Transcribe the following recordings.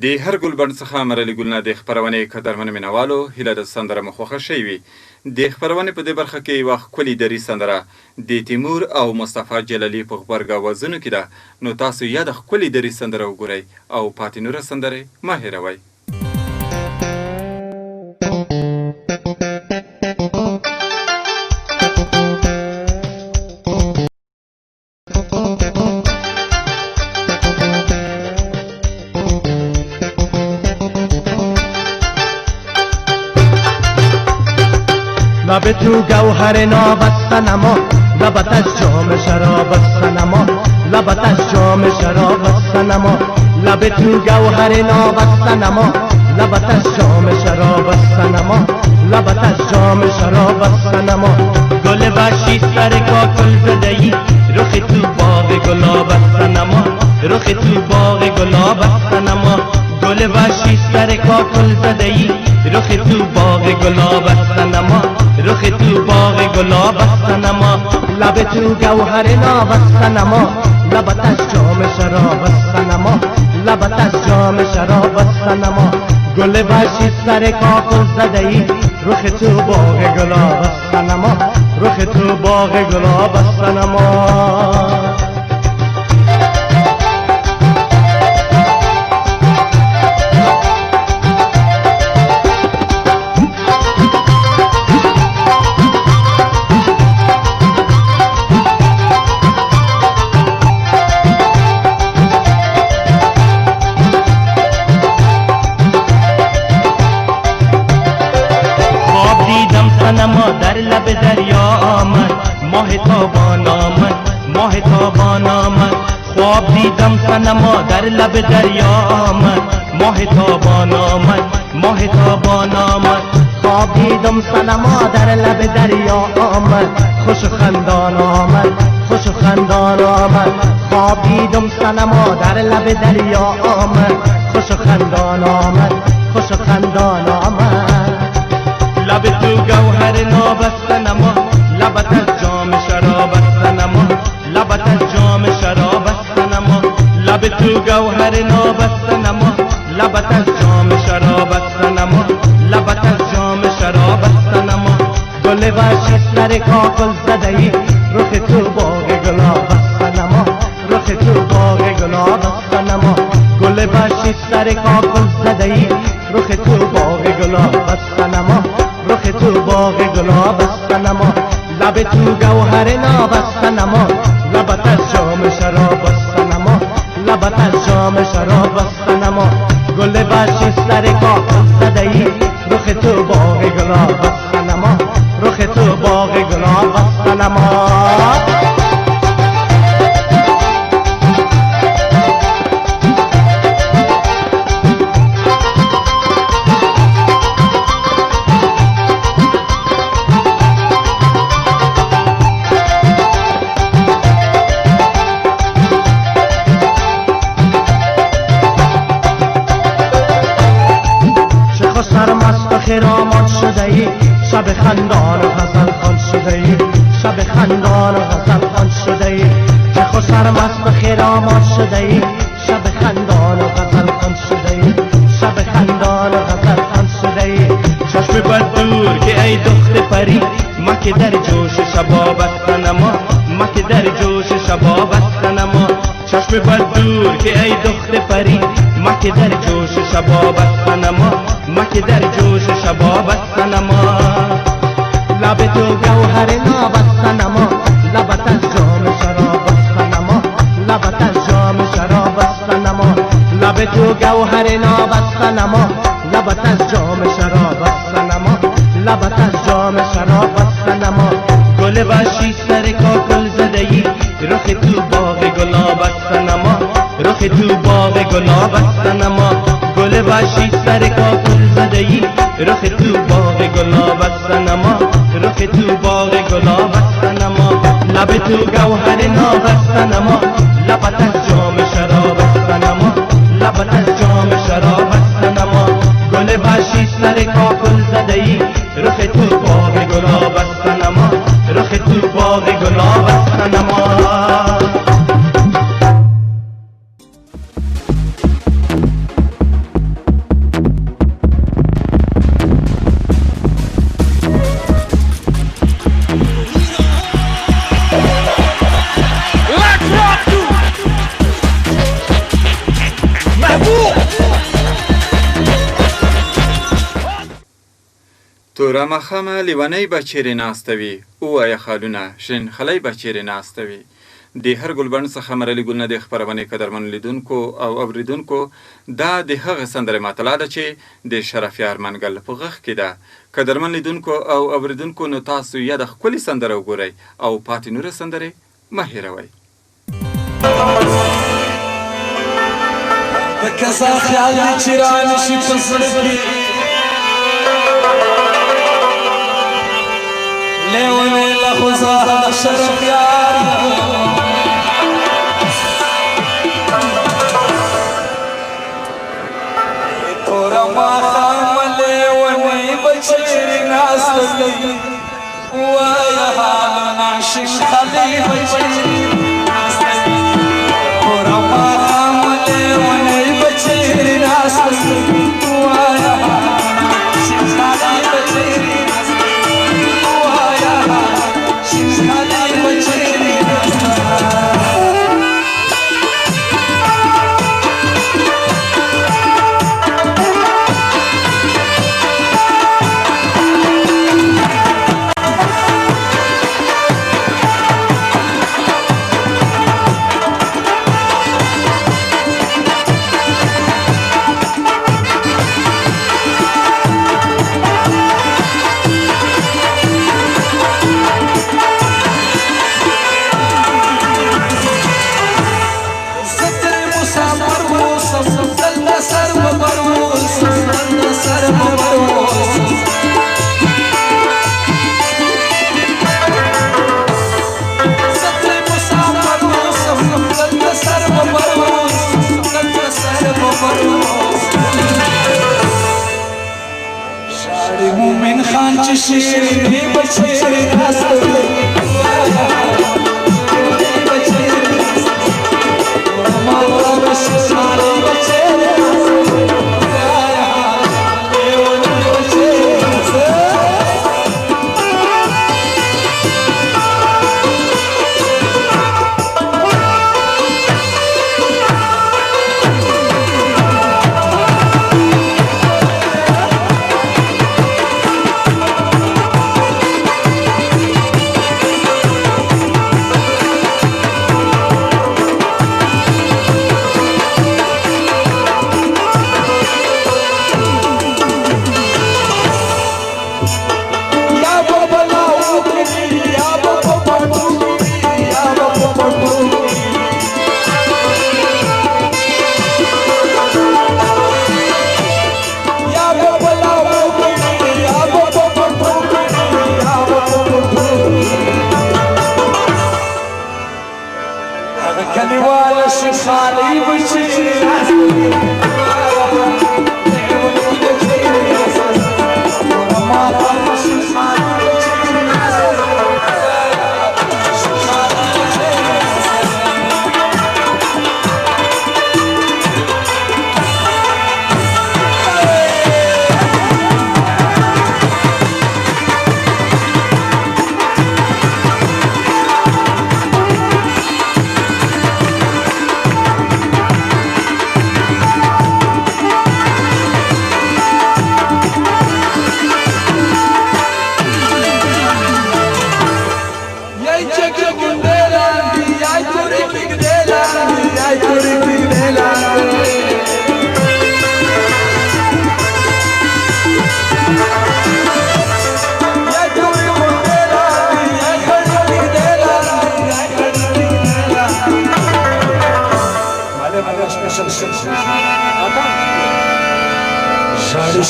د هر ګلبند څخه مرلي ګلونه د خپرونې قدرمن مینوالو هیله د سندره مو خوښه شوې وي. د خپرونې په دې برخه کې یوه ښکلې دري سندره د تیمور او مصطفی جلالی په غبرګ اوازونو کې ده. نو تاسو یا د ښکلې دري سندره وګورئ او پاتې نوره سندرې مه هېروئ. لب تو گوهر ناب است نما، لبت از جام شراب است نما، لبت از جام شراب است نما، لب تو گوهر ناب است نما، لبت از جام شراب است نما، لبت از جام شراب است نما. گل وحشی سر کاکل زده‌ای، رخ تو باغ گلاب است نما، رخ تو باغ گلاب است نما. گل وحشی سر کاکل زده‌ای، رخ تو باغ گلاب است نما، رخ تو باغ گلاب است نما. لب تو گوهر ناب است نما، لبت از جام شراب است نما، لبت از جام شراب است نما. گل وحشی سر کاکل زده‌ای، رخ تو باغ گلاب است نما، رخ تو باغ گلاب است نما. صنما در لب دریا آمد، ماه تابان آمد، ماه تابان آمد. خواب دیدم صنما در لب دریا آمد، ماه تابان آمد، ماه تابان آمد. خواب دیدم صنما در لب دریا آمد، خوش خندان آمد، خوش خندان آمد. خواب دیدم صنما در لب دریا آمد، خوش خندان آمد، خوش خندان آمد. لب تو گوهر ناب است نما، لبت از جام شراب است نما، لبت از جام شراب است نما. لب تو گوهر ناب است نما، لبت از جام شراب است نما، لبت از جام شراب است نما. گل وحشی سر کاکل زده‌ای، رخ تو باغ گلاب است نما، رخ تو باغ گلاب است نما. گل وحشی سر کاکل زده‌ای، رخ تو باغ گلاب است نما، رخ تو باغ گلاب است نما. لب تو گوهر ناب است نما، لبت از جام شراب است نما، لبت از جام شراب است نما. گل وحشی سر کاکل زده‌ای، رخ تو باغ گلاب است نما، رخ تو باغ گلاب است نما. سرمست خرامات شده‌ای، شب خندان و غزل خوان شده‌ای، شب خندان و غزل خوان شده‌ای. چه خوش سرمست خرامات شده‌ای، شب خندان و غزل خوان شده‌ای، شب خندان و غزل خوان شده‌ای. چشم بر دور که ای دخت پری، ما که در جوش شباب است نما، ما که در جوش شباب است نما. چشم بر دور که ای دخت پری، ما که در جوش شباب است نما، ما که در جوش شباب است نما. لب تو گوهر ناب است نما، لبت از جام شراب است نما، لبت از جام شراب است نما. لب تو گوهر ناب است نما، لبت از جام شراب است نما، لبت از جام شراب است نما. گل وحشی سر کاکل زده‌ای، رخ تو باغ گلاب است نما، رخ تو باغ گلاب است نما. گل وحشی سر کاکل زده‌ای، رخ تو باغ گلاب است نما، رخ تو باغ گلاب است نما. لب تو گوهر ناب است نما، لبت از جام شراب است نما، لبت از جام شراب است نما. گل وحشی سر کاکل زده‌ای، رخ تو باغ گلاب است نما، رخ تو باغ گلاب است نما. توره مخامه لیونۍ به چیرې ناسته وي ووایه خالونه شین خلی به چیرې ناسته وي. د هر ګلبڼ څخه مرلي ګلونه د خپرونې قدرمنو لیدونکو او اوریدونکو دا د هغه سندرې مطلع ده چې د شرفیار منګل په غږ کې ده. قدرمن لیدونکو او اوریدونکو نو تاسو یا د ښکلې سندره وګورئ او پاتې نوره سندرې مه هېروئ. د کسا خیال دی چې رانشي په زړه کې لیونی له خو زه د شرفیار توره ماښام لیونی به چیرې ناسته وي وایه حالونه شین خلۍ به چیرې ناسته وي توره ماښام لیونی به چیرې ناسته وي وایه حالونه شین خلۍ به چیرې مومن خان چې شیریني به چیرې ناسته وي کلیواله شین خلۍ به چیرې ناسته وي توره ماښام شین خلۍ به چیرې ناسته وي شین خلۍ به چیرې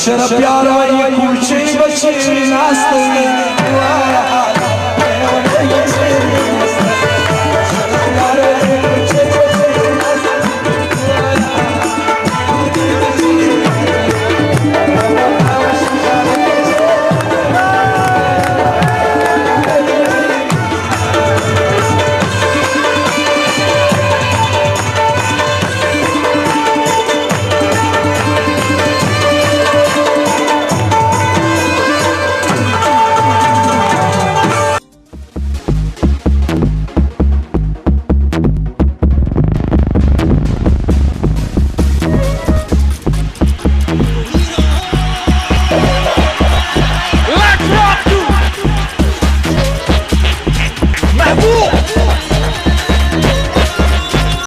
شرفیار وایي کوچۍ به چیرې ناسته وي وایه حالونه